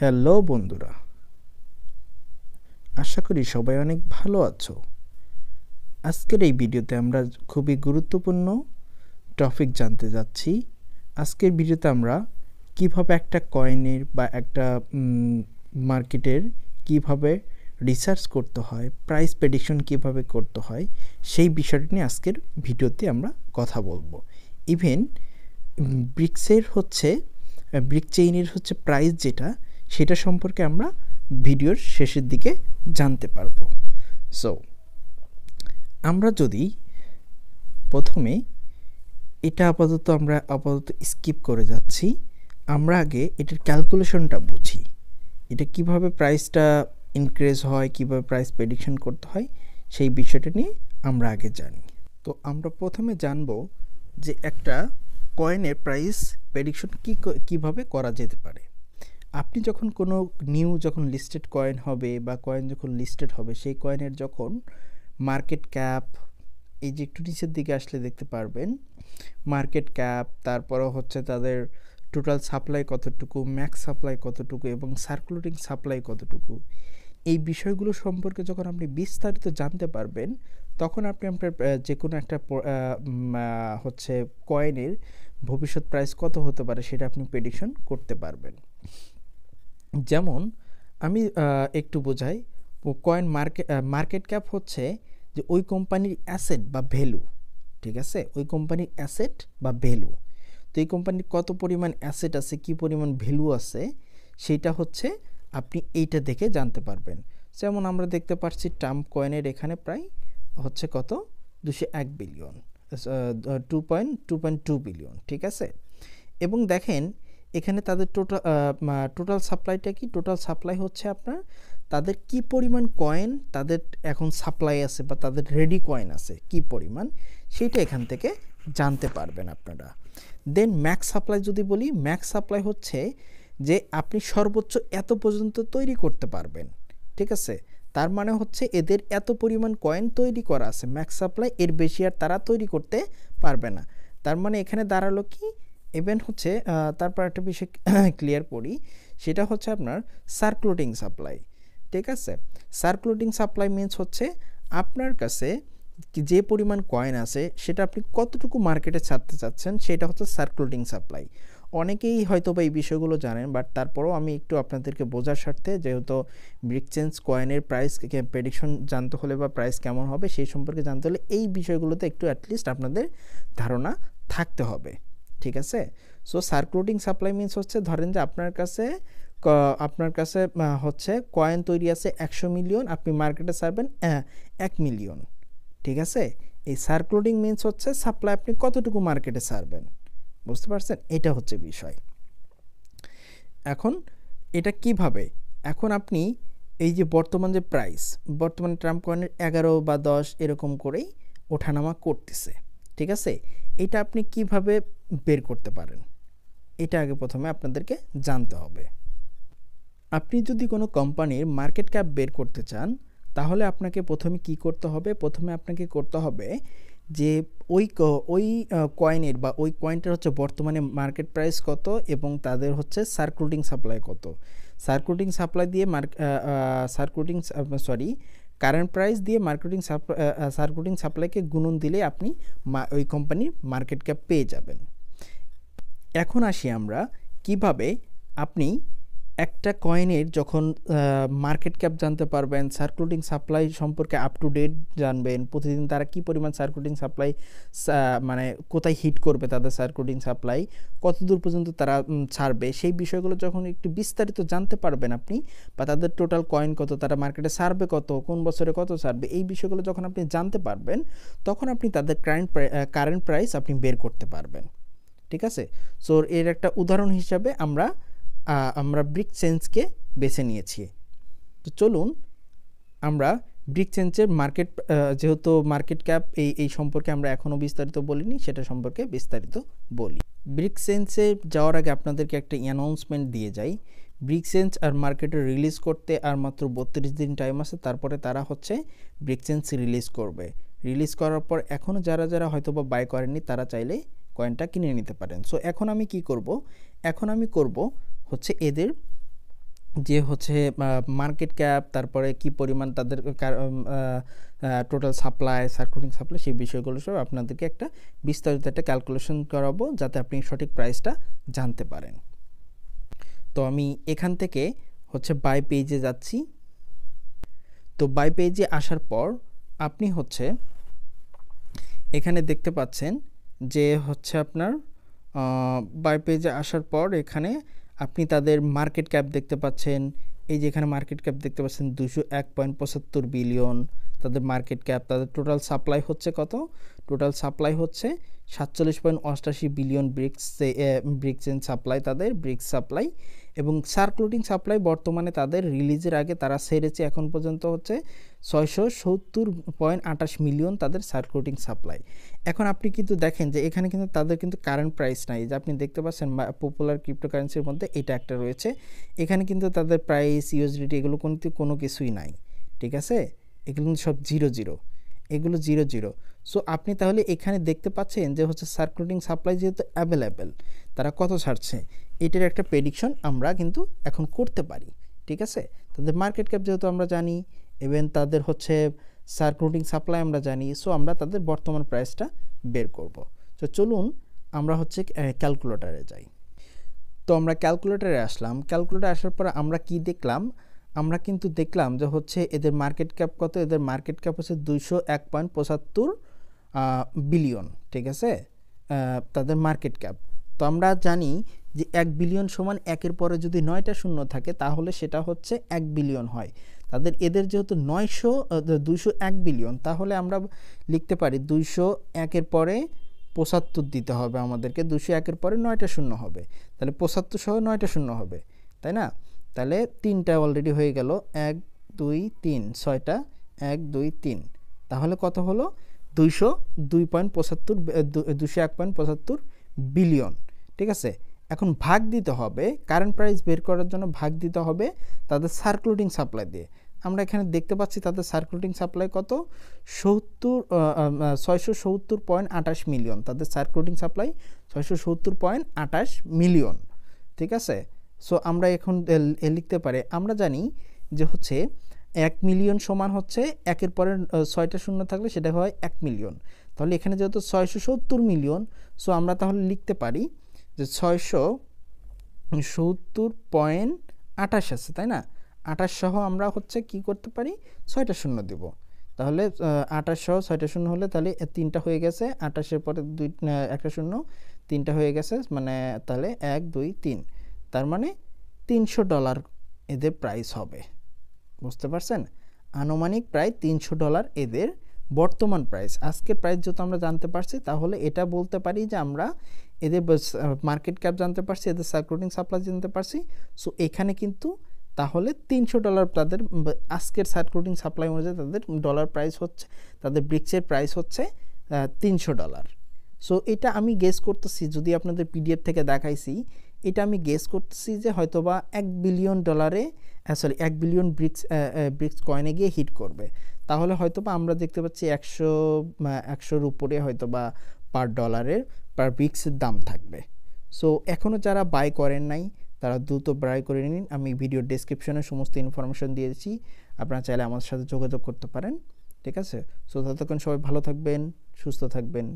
Hello বন্ধুরা, আশা করি সবাই অনেক ভালো আছো। আজকের এই ভিডিওতে আমরা খুবই গুরুত্বপূর্ণ টপিক জানতে যাচ্ছি। আজকের ভিডিওতে আমরা কিভাবে একটা কয়েনের বা একটা মার্কেটের কিভাবে রিসার্চ করতে হয়, প্রাইস প্রেডিকশন কিভাবে করতে হয়, সেই বিষয়টি নিয়ে আজকের ভিডিওতে আমরা কথা বলবো। ইভেন ব্রিক চেইনের হচ্ছে প্রাইস যেটা, সেটা সম্পর্কে আমরা ভিডিওর শেষের দিকে জানতে পারবো। সো আমরা যদি প্রথমে এটা আপাতত স্কিপ করে যাচ্ছি, আমরা আগে এটার ক্যালকুলেশনটা বুঝি। এটা কিভাবে প্রাইসটা ইনক্রিজ হয়, কিভাবে প্রাইস প্রেডিকশন করতে হয়, সেই বিষয়টা নিয়ে আমরা আগে জানি। তো আমরা প্রথমে জানবো যে একটা কয়েনের প্রাইস প্রেডিকশন কিভাবে করা যেতে পারে। আপনি যখন কোনো যখন লিস্টেড কয়েন হবে বা কয়েন যখন লিস্টেড হবে, সেই কয়েনের যখন মার্কেট ক্যাপ, এই যে একটু নিচের দিকে আসলে দেখতে পারবেন মার্কেট ক্যাপ, তারপরে হচ্ছে তাদের টোটাল সাপ্লাই কতটুকু, ম্যাক্স সাপ্লাই কতটুকু এবং সার্কুলেটিং সাপ্লাই কতটুকু, এই বিষয়গুলো সম্পর্কে যখন আপনি বিস্তারিত জানতে পারবেন, তখন আপনি আপনার যে কোনো একটা হচ্ছে কয়েনের ভবিষ্যৎ প্রাইস কত হতে পারে সেটা আপনি প্রেডিকশন করতে পারবেন। যেমন আমি একটু বোঝাই, কয়েন মার্কেট ক্যাপ হচ্ছে যে ওই কোম্পানির অ্যাসেট বা ভ্যালু, ঠিক আছে, ওই কোম্পানির অ্যাসেট বা ভ্যালু। তো এই কোম্পানির কত পরিমাণ অ্যাসেট আছে, কি পরিমাণ ভ্যালু আছে, সেটা হচ্ছে আপনি এইটা দেখে জানতে পারবেন। যেমন আমরা দেখতে পাচ্ছি ট্রাম্প কয়েনের এখানে প্রায় হচ্ছে কত, 201 বিলিয়ন, 2.2 বিলিয়ন, ঠিক আছে। এবং দেখেন এখানে তাদের টোটাল সাপ্লাইটা কি, টোটাল সাপ্লাই হচ্ছে আপনার তাদের কি পরিমাণ কয়েন তাদের এখন সাপ্লাই আছে বা তাদের রেডি কয়েন আছে কি পরিমাণ, সেটা এখান থেকে জানতে পারবেন আপনারা। দেন ম্যাক্স সাপ্লাই যদি বলি, ম্যাক্স সাপ্লাই হচ্ছে যে আপনি সর্বোচ্চ এত পর্যন্ত তৈরি করতে পারবেন, ঠিক আছে। তার মানে হচ্ছে এদের এত পরিমাণ কয়েন তৈরি করা আছে, ম্যাক্স সাপ্লাই, এর বেশি আর তারা তৈরি করতে পারবে না। তার মানে এখানে দাঁড়ালো কি, ইভেন হচ্ছে তারপর একটা বিষয় ক্লিয়ার করি, সেটা হচ্ছে আপনার সার্কুলেটিং সাপ্লাই, ঠিক আছে। সার্কুলেটিং সাপ্লাই মিনস হচ্ছে আপনার কাছে যে পরিমাণ কয়েন আছে সেটা আপনি কতটুকু মার্কেটে ছাড়তে চাচ্ছেন, সেটা হচ্ছে সার্কুলেটিং সাপ্লাই। অনেকেই হয়তো বা এই বিষয়গুলো জানেন, বাট তারপরেও আমি একটু আপনাদেরকে বোঝার স্বার্থে, যেহেতু ব্রিকচেঞ্জ কয়েনের প্রাইস প্রেডিকশন জানতে হলে বা প্রাইস কেমন হবে সেই সম্পর্কে জানতে হলে এই বিষয়গুলোতে একটু অ্যাটলিস্ট আপনাদের ধারণা থাকতে হবে, ঠিক আছে। সো সার্কুলেটিং সাপ্লাই মিনস হচ্ছে, ধরেন যে আপনার কাছে হচ্ছে কয়েন তৈরি আছে 100 মিলিয়ন, আপনি মার্কেটে ছাড়বেন 1 মিলিয়ন, ঠিক আছে। এই সার্কুলেটিং মিনস হচ্ছে সাপ্লাই আপনি কতটুকু মার্কেটে ছাড়বেন, বুঝতে পারছেন, এটা হচ্ছে বিষয়। এখন এটা কিভাবে, এখন আপনি এই যে বর্তমানে ট্রাম্প কয়েনের 11 বা 10 এরকম করেই ওঠানামা করতেছে, ঠিক আছে। এটা আপনি কিভাবে বের করতে পারেন, এটা আগে প্রথমে আপনাদেরকে জানতে হবে। আপনি যদি কোনো কোম্পানির মার্কেট ক্যাপ বের করতে চান, তাহলে আপনাকে প্রথমে কি করতে হবে, প্রথমে আপনাকে করতে হবে যে ওই কয়েনের বা ওই কয়েনটার হচ্ছে বর্তমানে মার্কেট প্রাইস কত এবং তাদের হচ্ছে সার্কুলেটিং সাপ্লাই কত। সার্কুলেটিং সাপ্লাই দিয়ে কারেন্ট প্রাইস দিয়ে সার্কুলেটিং সাপ্লাইকে গুণন দিলে আপনি ওই কোম্পানির মার্কেট ক্যাপ পেয়ে যাবেন। এখন আসি আমরা কিভাবে আপনি একটা কয়েনের যখন মার্কেট ক্যাপ জানতে পারবেন, সার্কুলেটিং সাপ্লাই সম্পর্কে আপ টু ডেট জানবেন, প্রতিদিন তারা কি পরিমাণ সার্কুলেটিং সাপ্লাই মানে কোথায় হিট করবে, তাদের সার্কুলেটিং সাপ্লাই কতদূর পর্যন্ত তারা ছাড়বে, সেই বিষয়গুলো যখন একটু বিস্তারিত জানতে পারবেন আপনি, বা তাদের টোটাল কয়েন কত, তারা মার্কেটে ছাড়বে কত, কোন বছরে কত ছাড়বে, এই বিষয়গুলো যখন আপনি জানতে পারবেন, তখন আপনি তাদের কারেন্ট প্রাইস আপনি বের করতে পারবেন, ঠিক আছে। সো এর একটা উদাহরণ হিসাবে আমরা ব্রিকচেঞ্জকে বেছে নিয়েছি। তো চলুন আমরা ব্রিকচেঞ্জের যেহেতু মার্কেট ক্যাপ এই সম্পর্কে আমরা এখনও বিস্তারিত বলিনি, সেটা সম্পর্কে বিস্তারিত বলি। ব্রিকচেঞ্জে যাওয়ার আগে আপনাদেরকে একটা অ্যানাউন্সমেন্ট দিয়ে যাই। ব্রিকচেঞ্জ আর মার্কেটে রিলিজ করতে আর মাত্র 32 দিন টাইম আছে, তারপরে তারা হচ্ছে ব্রিকচেঞ্জ রিলিজ করবে। রিলিজ করার পর এখনও যারা হয়তো বা বাই করেননি, তারা চাইলে কয়েনটা কিনে নিতে পারেন। সো এখন আমি কি করব, এখন আমি করব হচ্ছে এদের যে হচ্ছে মার্কেট ক্যাপ, তারপরে কি পরিমাণ তাদের টোটাল সাপ্লাই, সার্কুলেটিং সাপ্লাই, সেই বিষয়গুলো সব আপনাদেরকে একটা বিস্তারিত একটা ক্যালকুলেশন করাবো যাতে আপনি সঠিক প্রাইসটা জানতে পারেন। তো আমি এখান থেকে হচ্ছে বাই পেজে যাচ্ছি। তো বাই পেজে আসার পর আপনি হচ্ছে এখানে দেখতে পাচ্ছেন যে হচ্ছে আপনার বাই পেজে আসার পর এখানে আপনি তাদের মার্কেট ক্যাপ দেখতে পাচ্ছেন। এই যে এখানে মার্কেট ক্যাপ দেখতে পাচ্ছেন 201.75 বিলিয়ন তাদের মার্কেট ক্যাপ। তাদের টোটাল সাপ্লাই হচ্ছে কত? টোটাল সাপ্লাই হচ্ছে 47.88 বিলিয়ন ব্রিক্স এন্ড সাপ্লাই, তাদের ব্রিক্স সাপ্লাই। এবং সার্কুলেটিং সাপ্লাই বর্তমানে তাদের রিলিজের আগে তারা সেরেছে এখন পর্যন্ত হচ্ছে 670.28 মিলিয়ন তাদের সার্কুলেটিং সাপ্লাই। এখন আপনি কিন্তু দেখেন যে এখানে কিন্তু তাদের কিন্তু কারেন্ট প্রাইস নাই, যে আপনি দেখতে পাচ্ছেন পপুলার ক্রিপ্টোকারেন্সির মধ্যে এটা একটা রয়েছে। এখানে কিন্তু তাদের প্রাইস, ইউএসডিটি এগুলো কিন্তু কোনো কিছুই নাই, ঠিক আছে? এগুলো কিন্তু সব 0 এগুলো 0। সো আপনি তাহলে এখানে দেখতে পাচ্ছেন যে হচ্ছে সার্কুলেটিং সাপ্লাই যেহেতু অ্যাভেলেবেল, তারা কত ছাড়ছে এটার একটা প্রেডিকশন আমরা কিন্তু এখন করতে পারি, ঠিক আছে? তাদের মার্কেট ক্যাপ যেহেতু আমরা জানি, ইভেন তাদের হচ্ছে সার্কুলেটিং সাপ্লাই আমরা জানি, সো আমরা তাদের বর্তমান প্রাইসটা বের করব। তো চলুন আমরা হচ্ছে ক্যালকুলেটরে যাই। তো আমরা ক্যালকুলেটরে আসলাম। ক্যালকুলেটরে আসার পর আমরা কি দেখলাম? আমরা কিন্তু দেখলাম যে হচ্ছে এদের মার্কেট ক্যাপ কত? এদের মার্কেট ক্যাপ হচ্ছে 201.75 বিলিয়ন, ঠিক আছে? তাদের মার্কেট ক্যাপ। তো আমরা জানি যে 1 বিলিয়ন সমান 1-এর পরে যদি 9টা শূন্য থাকে তাহলে সেটা হচ্ছে 1 বিলিয়ন হয়। এদের যেহেতু 201 বিলিয়ন, তাহলে আমরা লিখতে পারি 201-এর পরে 75 দিতে হবে আমাদেরকে। 201-এর পরে 9টা শূন্য হবে, তাহলে 75 সহ 9টা শূন্য হবে, তাই না? তাহলে 3টা অলরেডি হয়ে গেল, 1 2 3, 6টা 1 2 3, তাহলে কত হলো? 201.75 বিলিয়ন, ঠিক আছে? এখন ভাগ দিতে হবে, কারেন্ট প্রাইস বের করার জন্য ভাগ দিতে হবে তাদের সার্কুলেটিং সাপ্লাই দিয়ে। আমরা এখানে দেখতে পাচ্ছি তাদের সার্কুলেটিং সাপ্লাই কত? 670.28 মিলিয়ন। তাদের সার্কুলেটিং সাপ্লাই 670.28 মিলিয়ন, ঠিক আছে? সো আমরা এখন লিখতে পারি, আমরা জানি যে হচ্ছে 1 মিলিয়ন সমান হচ্ছে 1-এর পরে 6টা শূন্য থাকলে সেটা হয় 1 মিলিয়ন। তাহলে এখানে যেহেতু 670 মিলিয়ন, সো আমরা তাহলে লিখতে পারি যে 670.28 আছে, তাই না? 28 সহ আমরা হচ্ছে কি করতে পারি? 6টা শূন্য দেব। তাহলে 28 সহ 6টা শূন্য হলে তাহলে 3টা হয়ে গেছে, 28-এর পরে 1টা শূন্য, 3টা হয়ে গেছে, মানে তাহলে 1 2 3, তার মানে $300 এদের প্রাইস হবে। বুঝতে পারছেন? আনুমানিক প্রায় $300 এদের বর্তমান প্রাইস। আজকের প্রাইস যত আমরা জানতে পারছি, তাহলে এটা বলতে পারি যে আমরা এদের মার্কেট ক্যাপ জানতে পারছি, এদের সার্কুলেটিং সাপ্লাই জানতে পারছি। সো এখানে কিন্তু তাহলে $300 তাদের আজকের সার্কুলেটিং সাপ্লাই অনুযায়ী তাদের ডলার প্রাইস হচ্ছে, তাদের ব্রিক্সের প্রাইস হচ্ছে $300। সো এটা আমি গেস করতেছি, যদি আপনাদের পিডিএফ থেকে দেখাইছি, এটা আমি গেস করতেছি যে হয়তোবা $1 বিলিয়ন 1 বিলিয়ন ব্রিক্স কয়েনে গিয়ে হিট করবে। তাহলে হয়তোবা আমরা দেখতে পাচ্ছি 100-র উপরে হয়তোবা পার ডলারের, পার ব্রিক্সের দাম থাকবে। সো এখনও যারা বাই করেন নাই তারা দ্রুত বাই করে নিন। আমি ভিডিও ডেসক্রিপশনে সমস্ত ইনফরমেশন দিয়েছি, আপনারা চাইলে আমার সাথে যোগাযোগ করতে পারেন, ঠিক আছে? সো ততক্ষণ সবাই ভালো থাকবেন, সুস্থ থাকবেন।